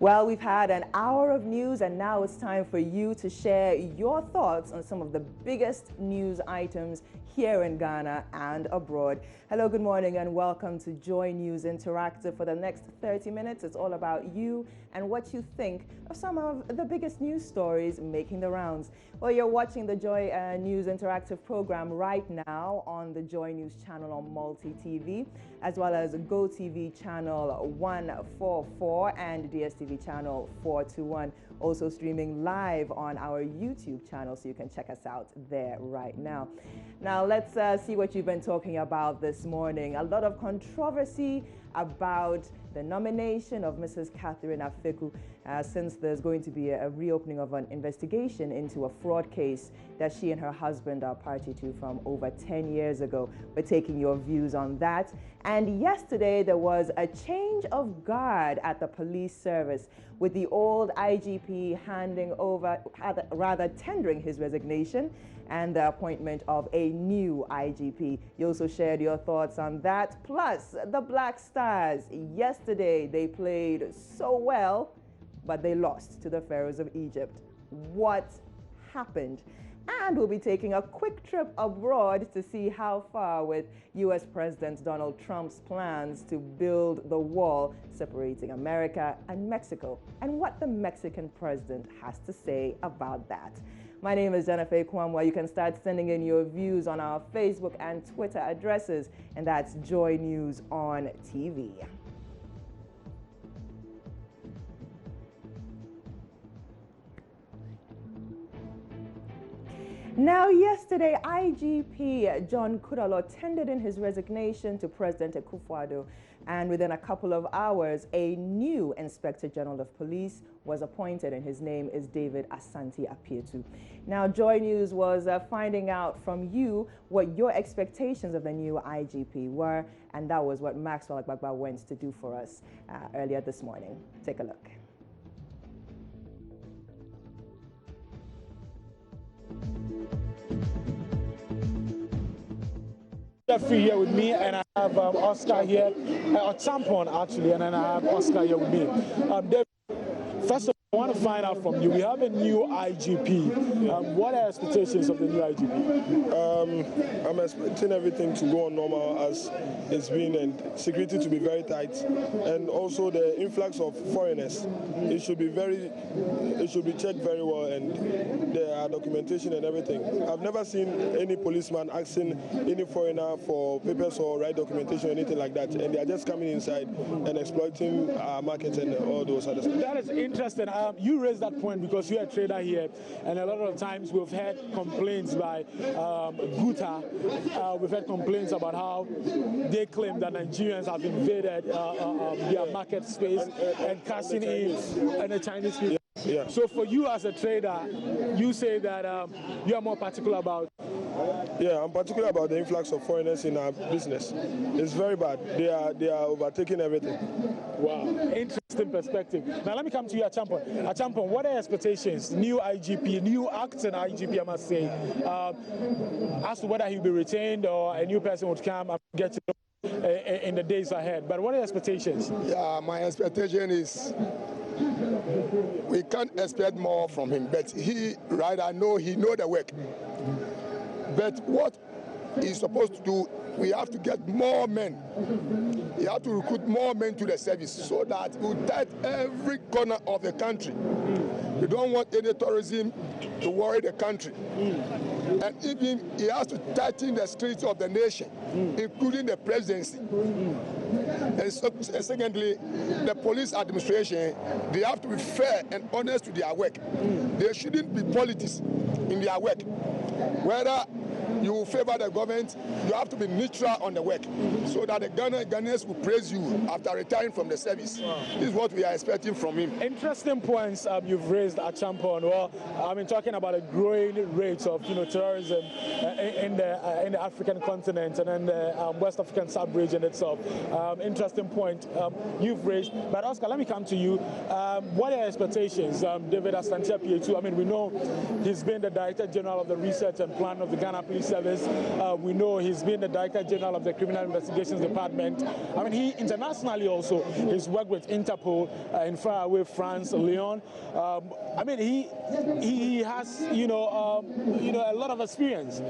Well, we've had an hour of news, and now it's time for you to share your thoughts on some of the biggest news items here in Ghana and abroad. Hello, good morning, and welcome to Joy News Interactive. For the next 30 minutes, it's all about you and what you think of some of the biggest news stories making the rounds. Well, you're watching the Joy News Interactive program right now on the Joy News channel on Multi TV, as well as Go TV channel 144 and DSTV channel 421. Also streaming live on our YouTube channel, so you can check us out there right now. Now, let's see what you've been talking about this morning. A lot of controversy about the nomination of Mrs. Asante-Apeatu, since there's going to be a reopening of an investigation into a fraud case that she and her husband are party to from over 10 years ago. We're taking your views on that. And yesterday, there was a change of guard at the police service, with the old IGP handing over, rather tendering his resignation, and the appointment of a new IGP. You also shared your thoughts on that. Plus, the Black Stars. Yesterday, they played so well, but they lost to the Pharaohs of Egypt. What happened? And we'll be taking a quick trip abroad to see how far with U.S. President Donald Trump's plans to build the wall separating America and Mexico, and what the Mexican president has to say about that. My name is Jennifer Kwamwa. You can start sending in your views on our Facebook and Twitter addresses, and that's Joy News on TV. Now, yesterday, IGP John Kudalo tendered in his resignation to President Akufo-Addo, and within a couple of hours, a new Inspector General of Police was appointed, and his name is David Asante-Apeatu. Now, Joy News was finding out from you what your expectations of the new IGP were, and that was what Maxwell Agbagba went to do for us earlier this morning. Take a look. Jeffrey here with me, and I have Oscar here, or Tampon actually, and then I have Oscar here with me. David, first of all, I want to find out from you. We have a new IGP. What are expectations of the new IGP? I'm expecting everything to go on normal as it's been, and security to be very tight, and also the influx of foreigners. It should be checked very well, and there are documentation and everything. I've never seen any policeman asking any foreigner for papers or right documentation or anything like that, and they are just coming inside and exploiting our market and all those other stuff. That is interesting. You raised that point because you're a trader here, and a lot of times we've heard complaints by Guta. We've heard complaints about how they claim that Nigerians have invaded their market space and cashing in the Chinese people. Yeah. So for you as a trader, you say that you are more particular about... Yeah, I'm particular about the influx of foreigners in our business. It's very bad. They are overtaking everything. Wow, interesting perspective. Now let me come to you, Achampon. Achampon, what are your expectations? New IGP, new acting IGP, I must say, as to whether he'll be retained or a new person would come and get to know in the days ahead. But what are your expectations? Yeah, my expectation is we can't expect more from him, but I know he knows the work. But what he's supposed to do, we have to get more men. We have to recruit more men to the service so that we touch every corner of the country. We don't want any tourism to worry the country. And even he has to tighten the streets of the nation, including the presidency. And secondly, the police administration, they have to be fair and honest to their work. There shouldn't be politics in their work. Whether you favor the government, you have to be neutral on the work so that the Ghanaians will praise you after retiring from the service. Wow. This is what we are expecting from him. Interesting points you've raised at Champon. Well, I mean, talking about a growing rate of terrorism in the African continent and in the West African sub-region itself. Interesting point you've raised. But Oscar, let me come to you. What are your expectations? David Asante-Apeatu, I mean, we know he's been the Director General of the Research and Plan of the Ghana Police Service. We know he's been the Director General of the Criminal Investigations Department. I mean, he internationally also, he's worked with Interpol in faraway France, Lyon. I mean, he has, a lot of experience.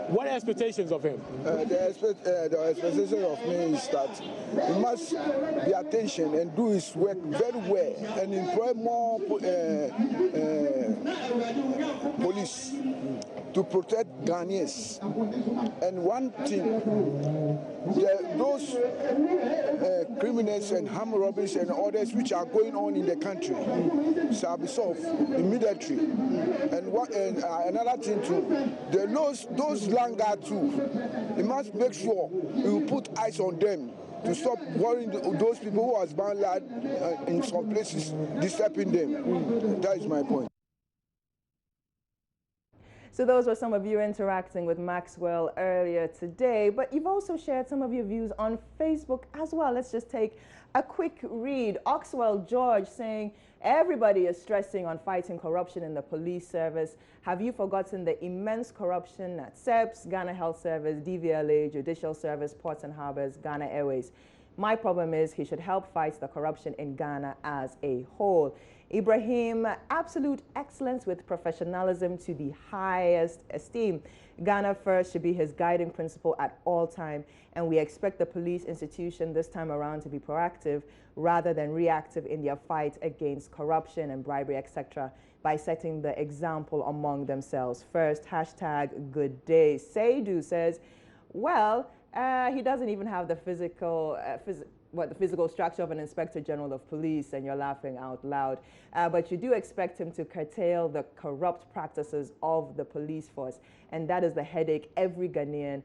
What are your expectations of him? The expectation of me is that he must be attention and do his work very well and employ more police to protect Ghanaians. And one thing, those criminals and armed robberies and others which are going on in the country shall be solved immediately. And another thing too, those Langa too, he must make sure he will put eyes on them to stop worrying those people who are bound in some places, disturbing them. That is my point. So those were some of you interacting with Maxwell earlier today, but you've also shared some of your views on Facebook as well. Let's just take a quick read. Oxwell George saying, everybody is stressing on fighting corruption in the police service. Have you forgotten the immense corruption at SEPS, Ghana Health Service, DVLA, Judicial Service, Ports and Harbors, Ghana Airways? My problem is he should help fight the corruption in Ghana as a whole. Ibrahim, absolute excellence with professionalism to the highest esteem. Ghana first should be his guiding principle at all time, and we expect the police institution this time around to be proactive rather than reactive in their fight against corruption and bribery, etc., by setting the example among themselves. First, hashtag good day. Seydu says, well, he doesn't even have the physical structure of an Inspector General of Police, and you're laughing out loud. But you do expect him to curtail the corrupt practices of the police force. And that is the headache every Ghanaian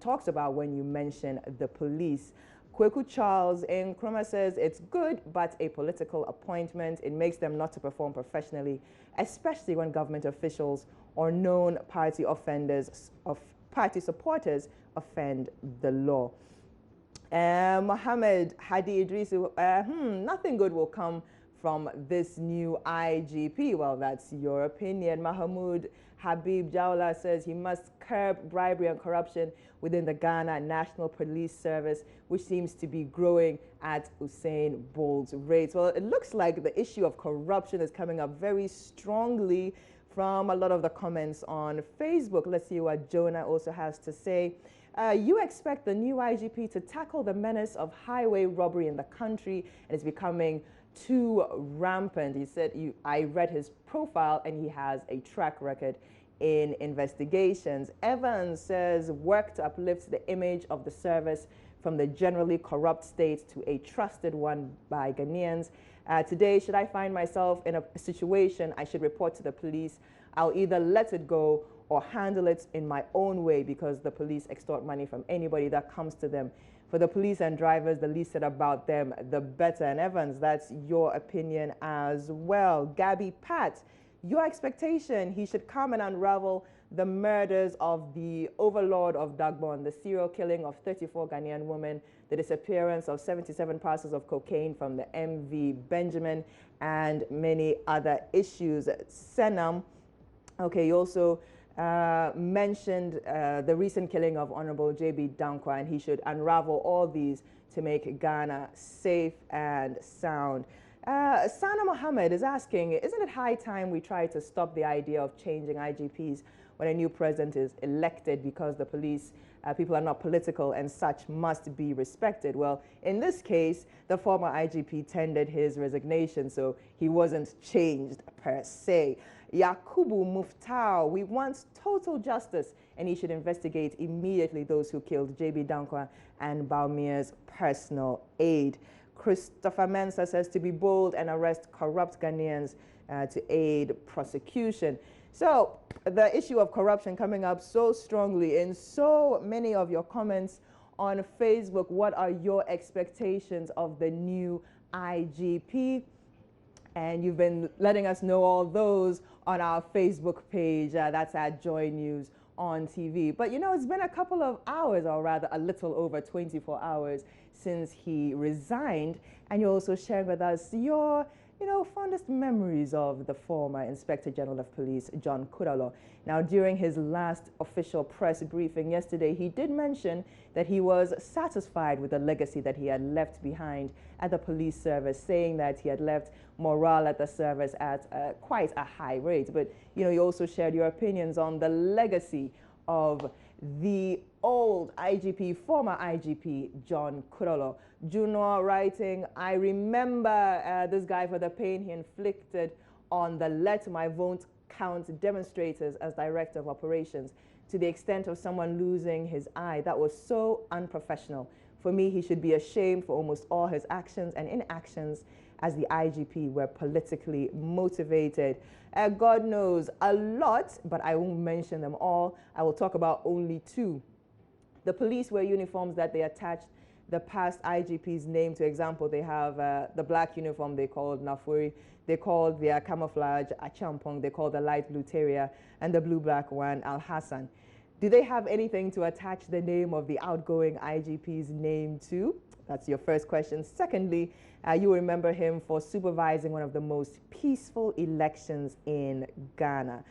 talks about when you mention the police. Kweku Charles in Nkrumah says, it's good, but a political appointment. It makes them not to perform professionally, especially when government officials or known party party supporters offend the law. Mohammed Hadi Idrisu, nothing good will come from this new IGP. Well, that's your opinion. Mahmoud Habib Jawla says he must curb bribery and corruption within the Ghana National Police Service, which seems to be growing at Usain Bolt's rates. Well, it looks like the issue of corruption is coming up very strongly from a lot of the comments on Facebook. Let's see what Jonah also has to say. You expect the new IGP to tackle the menace of highway robbery in the country, and it's becoming too rampant. He said, I read his profile and he has a track record in investigations. Evans says, work to uplift the image of the service from the generally corrupt state to a trusted one by Ghanaians. Today, should I find myself in a situation I should report to the police, I'll either let it go or handle it in my own way, because the police extort money from anybody that comes to them. For the police and drivers, the least said about them, the better. And Evans, that's your opinion as well. Gabby Pat, your expectation, he should come and unravel the murders of the overlord of Dagbon, the serial killing of 34 Ghanaian women, the disappearance of 77 parcels of cocaine from the MV Benjamin, and many other issues. Senam, okay, you also mentioned the recent killing of Honorable J.B. Dankwa, and he should unravel all these to make Ghana safe and sound. Sana Mohammed is asking, isn't it high time we try to stop the idea of changing IGPs when a new president is elected, because the police people are not political and such must be respected? Well, in this case, the former IGP tendered his resignation, so he wasn't changed per se. Yakubu Muftau, we want total justice, and he should investigate immediately those who killed J.B. Dankwa and Baumir's personal aide. Christopher Mensah says to be bold and arrest corrupt Ghanaians to aid prosecution. So the issue of corruption coming up so strongly in so many of your comments on Facebook. What are your expectations of the new IGP? And you've been letting us know all those on our Facebook page. That's at Joy News on TV. But you know, it's been a couple of hours, or rather a little over 24 hours since he resigned. And you're also sharing with us your fondest memories of the former Inspector General of Police, John Kudalo. Now, during his last official press briefing yesterday, he did mention that he was satisfied with the legacy that he had left behind at the police service, saying that he had left morale at the service at quite a high rate. But, you also shared your opinions on the legacy of the old IGP, former IGP, John Kudalo. Juno writing, I remember this guy for the pain he inflicted on the Let My Vote Count demonstrators as director of operations, to the extent of someone losing his eye. That was so unprofessional. For me, he should be ashamed for almost all his actions and inactions as the IGP were politically motivated. God knows a lot, but I won't mention them all. I will talk about only two. The police wear uniforms that they attached the past IGP's name to. Example, they have the black uniform they called Nafuri, they called their camouflage Achampong, they called the light blue Terrier, and the blue-black one Al Hassan. Do they have anything to attach the name of the outgoing IGP's name to? That's your first question. Secondly, you remember him for supervising one of the most peaceful elections in Ghana.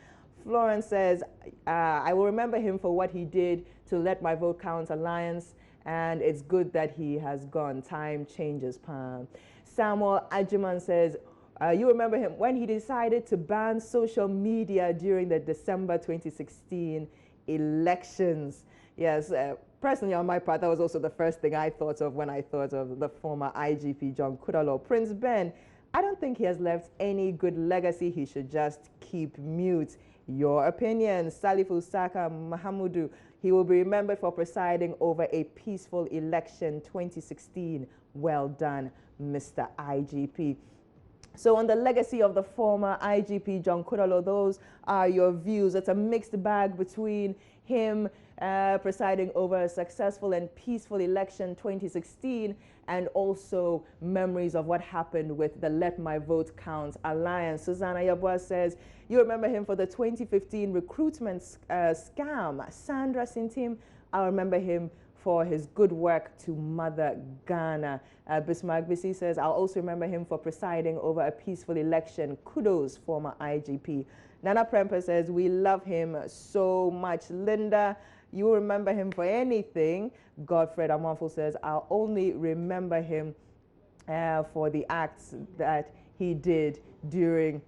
Florence says, I will remember him for what he did to Let My Vote Count Alliance, and it's good that he has gone. Time changes, Pam. Samuel Ajiman says, you remember him when he decided to ban social media during the December 2016 elections. Yes, personally on my part, that was also the first thing I thought of when I thought of the former IGP John Kudalo. Prince Ben, I don't think he has left any good legacy. He should just keep mute. Your opinion. Salifu Saka Mahamudu, he will be remembered for presiding over a peaceful election 2016. Well done, Mr. IGP. So on the legacy of the former IGP John Kudalo, those are your views. It's a mixed bag between him presiding over a successful and peaceful election 2016 and also memories of what happened with the Let My Vote Count Alliance. Susanna Yabua says, you remember him for the 2015 recruitment scam. Sandra Sintim, I remember him for his good work to Mother Ghana. Bismarck Bisi says, I'll also remember him for presiding over a peaceful election. Kudos, former IGP. Nana Premper says, we love him so much. Linda, you remember him for anything. Godfred Amonfo says, I'll only remember him for the acts that he did during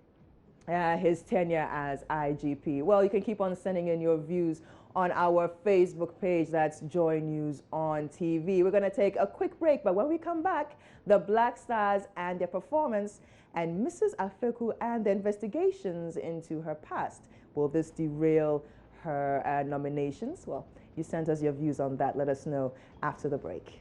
his tenure as IGP. Well, you can keep on sending in your views on our Facebook page. That's Joy News on TV. We're going to take a quick break, but when we come back, the Black Stars and their performance, and Mrs. Afeku and the investigations into her past. Will this derail her nominations? Well, you sent us your views on that. Let us know after the break.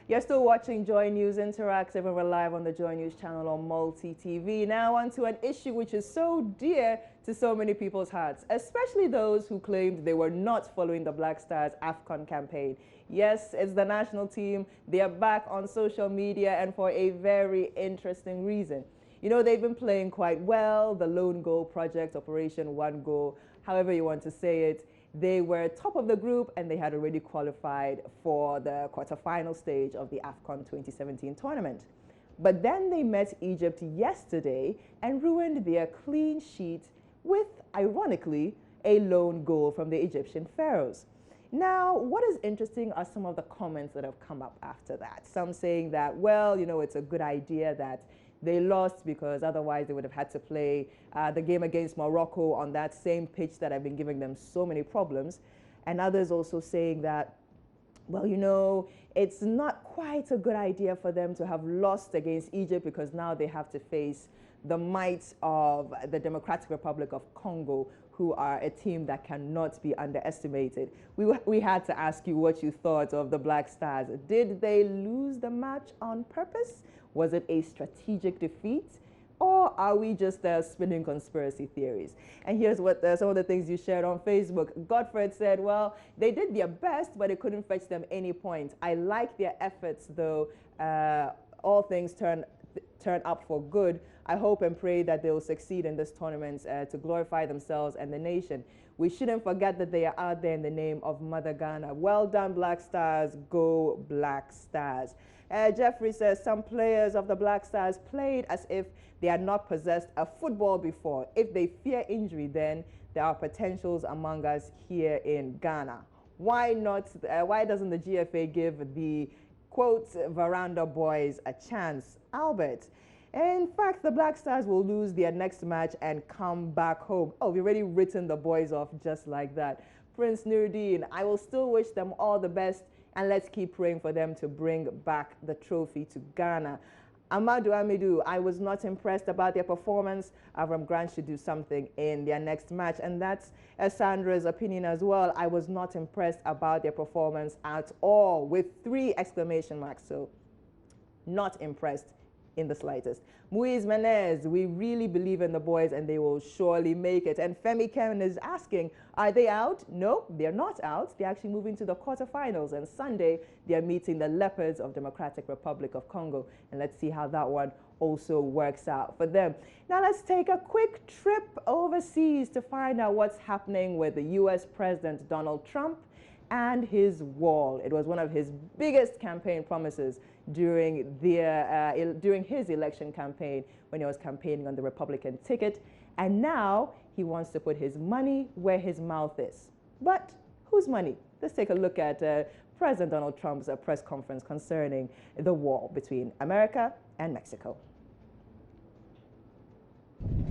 You're still watching Joy News Interactive, and we're live on the Joy News channel on Multi TV. Now on to an issue which is so dear to so many people's hearts, especially those who claimed they were not following the Black Stars AFCON campaign. Yes, it's the national team. They are back on social media, and for a very interesting reason. They've been playing quite well. The Lone Goal Project, Operation One Goal, however you want to say it. They were top of the group and they had already qualified for the quarterfinal stage of the AFCON 2017 tournament. But then they met Egypt yesterday and ruined their clean sheet with, ironically, a lone goal from the Egyptian Pharaohs. Now, what is interesting are some of the comments that have come up after that. Some saying that, well, it's a good idea that they lost because otherwise they would have had to play the game against Morocco on that same pitch that had been giving them so many problems. And others also saying that, well, it's not quite a good idea for them to have lost against Egypt because now they have to face the might of the Democratic Republic of Congo, who are a team that cannot be underestimated. We had to ask you what you thought of the Black Stars. Did they lose the match on purpose? Was it a strategic defeat? Or are we just spinning conspiracy theories? And here's what some of the things you shared on Facebook. Godfred said, well, they did their best, but it couldn't fetch them any point. I like their efforts, though. All things turn up for good. I hope and pray that they will succeed in this tournament to glorify themselves and the nation. We shouldn't forget that they are out there in the name of Mother Ghana. Well done, Black Stars. Go Black Stars. Jeffrey says some players of the Black Stars played as if they had not possessed a football before. If they fear injury, then there are potentials among us here in Ghana. Why not? Why doesn't the GFA give the, quote, veranda boys a chance? Albert. In fact, the Black Stars will lose their next match and come back home. Oh, we've already written the boys off just like that. Prince Nuruddin, I will still wish them all the best, and let's keep praying for them to bring back the trophy to Ghana. Amadou Amidou, I was not impressed about their performance. Avram Grant should do something in their next match. And that's Sandra's opinion as well. I was not impressed about their performance at all, with 3 exclamation marks. So, not impressed in the slightest. Muiz Menez, we really believe in the boys and they will surely make it. And Femi Ken is asking, are they out? No, they're not out. They're actually moving to the quarterfinals. And Sunday, they're meeting the Leopards of Democratic Republic of Congo. And let's see how that one also works out for them. Now let's take a quick trip overseas to find out what's happening with the U.S. President Donald Trump and his wall. It was one of his biggest campaign promises during his election campaign when he was campaigning on the Republican ticket. And now he wants to put his money where his mouth is. But whose money? Let's take a look at President Donald Trump's press conference concerning the wall between America and Mexico.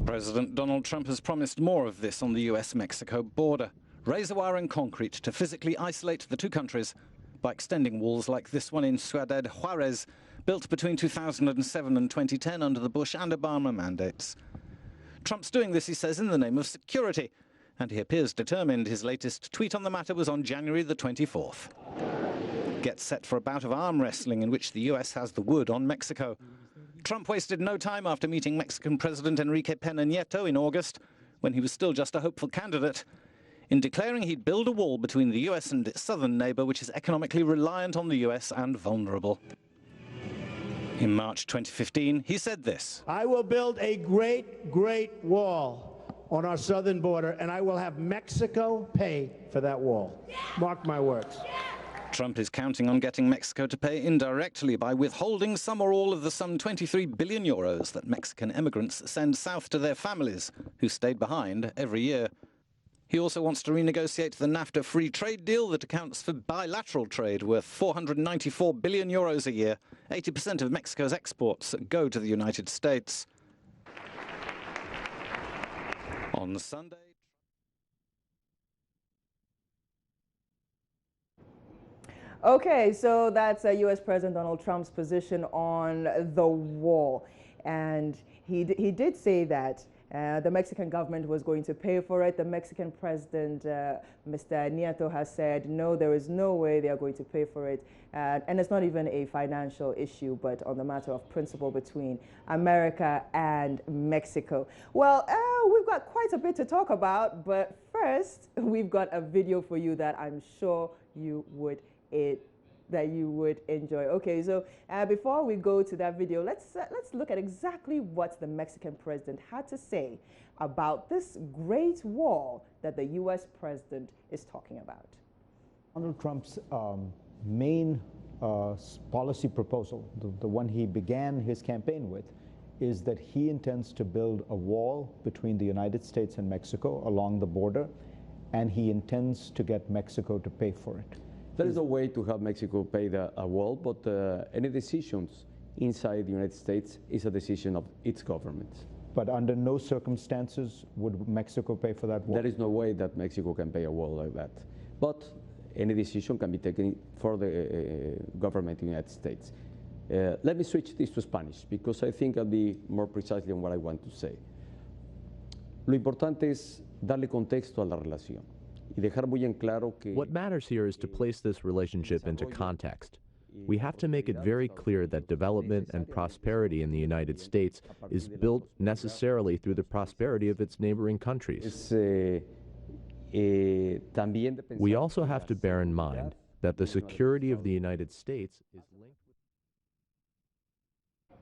President Donald Trump has promised more of this on the US-Mexico border. Razor wire and concrete to physically isolate the two countries by extending walls like this one in Ciudad Juarez, built between 2007 and 2010 under the Bush and Obama mandates. Trump's doing this, he says, in the name of security, and he appears determined. His latest tweet on the matter was on January the 24th. Get set for a bout of arm wrestling in which the US has the wood on Mexico. Trump wasted no time after meeting Mexican President Enrique Peña Nieto in August, when he was still just a hopeful candidate, in declaring he'd build a wall between the US and its southern neighbor, which is economically reliant on the US and vulnerable. In March 2015, he said this: I will build a great, great wall on our southern border, and I will have Mexico pay for that wall. Mark my words. Trump is counting on getting Mexico to pay indirectly by withholding some or all of the some 23 billion euros that Mexican immigrants send south to their families, who stayed behind every year. He also wants to renegotiate the NAFTA free trade deal that accounts for bilateral trade worth 494 billion euros a year. 80% of Mexico's exports go to the United States. On Sunday, Okay, so that's U.S. President Donald Trump's position on the wall. And he did say that the Mexican government was going to pay for it. The Mexican president, Mr. Nieto, has said, no, there is no way they are going to pay for it. And it's not even a financial issue, but on the matter of principle between America and Mexico. Well, we've got quite a bit to talk about, but first, we've got a video for you that I'm sure you would enjoy. Okay, so before we go to that video, let's look at exactly what the Mexican president had to say about this great wall that the U.S. president is talking about. Donald Trump's main policy proposal, the one he began his campaign with, is that he intends to build a wall between the United States and Mexico along the border, and he intends to get Mexico to pay for it. There is a way to have Mexico pay a wall, but any decisions inside the United States is a decision of its government. But under no circumstances would Mexico pay for that wall? There is no way that Mexico can pay a wall like that. But any decision can be taken for the government in the United States. Let me switch this to Spanish, because I think I'll be more precisely on what I want to say. Lo importante es darle contexto a la relación. What matters here is to place this relationship into context. We have to make it very clear that development and prosperity in the United States is built necessarily through the prosperity of its neighboring countries. We also have to bear in mind that the security of the United States is linked with...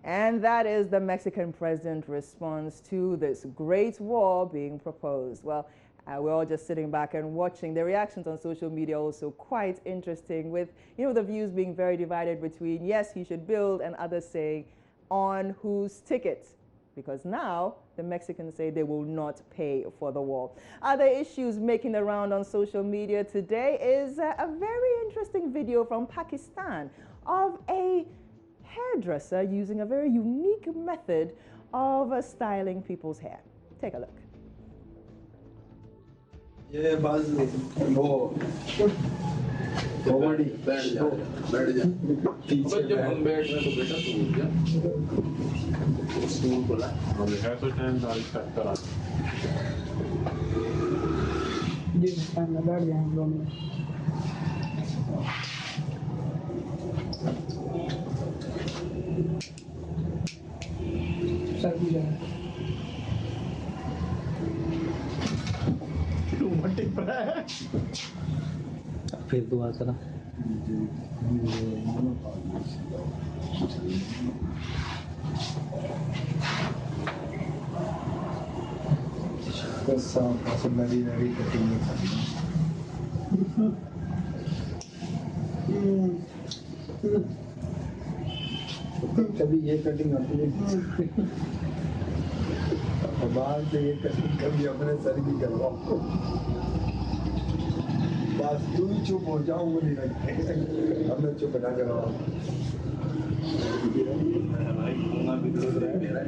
And that is the Mexican president's response to this great war being proposed. Well, we're all just sitting back and watching. The reactions on social media also quite interesting, with the views being very divided between yes, he should build, and others saying on whose ticket, because now the Mexicans say they will not pay for the wall. Other issues making the round on social media today is a very interesting video from Pakistan of a hairdresser using a very unique method of styling people's hair. Take a look. ये बाज वो comedy बैठ जा जब हम बैठ रहे तो बेटा तू उठ जा स्कूल बोला अभी है तो टाइम दाल चेक करा ये टाइम बैठ गए हम लोग सर भी जा फिर दुआ करा कभी ये कटिंग होती है बाहर से ये कटिंग कभी अपने सर की करवाओ बस तू ही चुप हो जाओ वो नहीं लगता हमने चुप ना करवाओ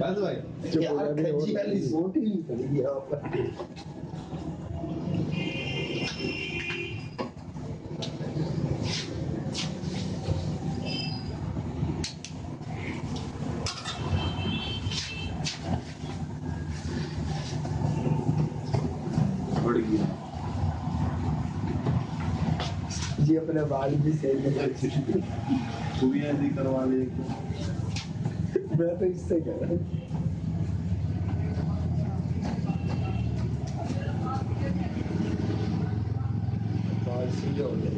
बस भाई यार कच्ची वाली सोटी नहीं पड़ेगी आप जी अपने बाल भी सही तू भी ऐसे करवा ले मैं तो इससे कह रहा हूँ बाल सीधे हो गए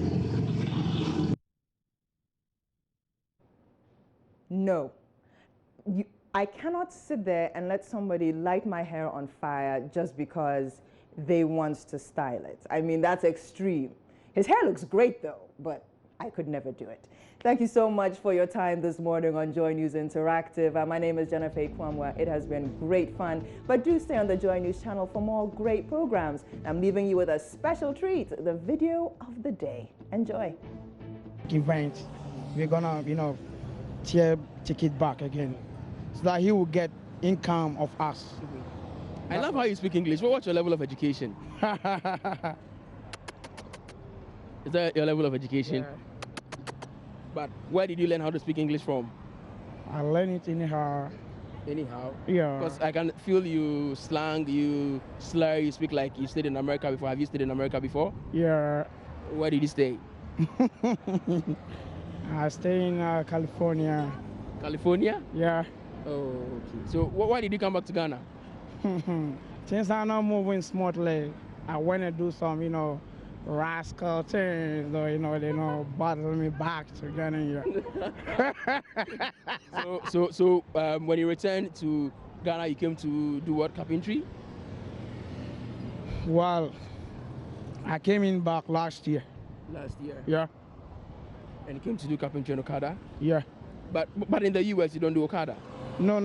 No. I cannot sit there and let somebody light my hair on fire just because they want to style it. I mean, that's extreme. His hair looks great though, but I could never do it. Thank you so much for your time this morning on Joy News Interactive. My name is Jennifer Kwamwa. It has been great fun, but do stay on the Joy News channel for more great programs. I'm leaving you with a special treat, the video of the day. Enjoy. Event, we're gonna, take it back again, so that he will get income of us. I love how you speak English. What's your level of education? Is that your level of education? Yeah. But where did you learn how to speak English from? I learned it anyhow. Anyhow? Yeah. Because I can feel you slang, you slur, you speak like you stayed in America before. Have you stayed in America before? Yeah. Where did you stay? I stay in California. California? Yeah. Oh, okay. So why did you come back to Ghana? Since I'm not moving smoothly, I want to do some, rascal things, or, bottle me back to Ghana here. So when you returned to Ghana, you came to do what, carpentry? Well, I came in back last year. Last year? Yeah. And you came to do carpentry and Okada? Yeah. But in the US, you don't do Okada? No.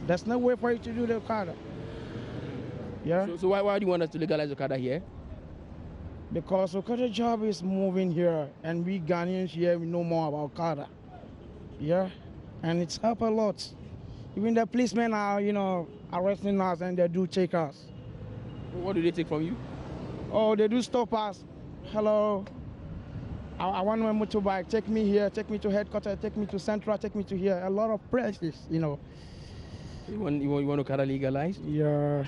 There's no way for you to do the Okada. Yeah. So why do you want us to legalize Okada here? Because Okada job is moving here, and we Ghanaians here, we know more about Okada. Yeah. And it's helped a lot. Even the policemen are, arresting us, and they do check us. What do they take from you? Oh, they do stop us. Hello. I want my motorbike. Take me here. Take me to headquarters. Take me to Central. Take me to here. A lot of places, You want Okada legalized? Yeah.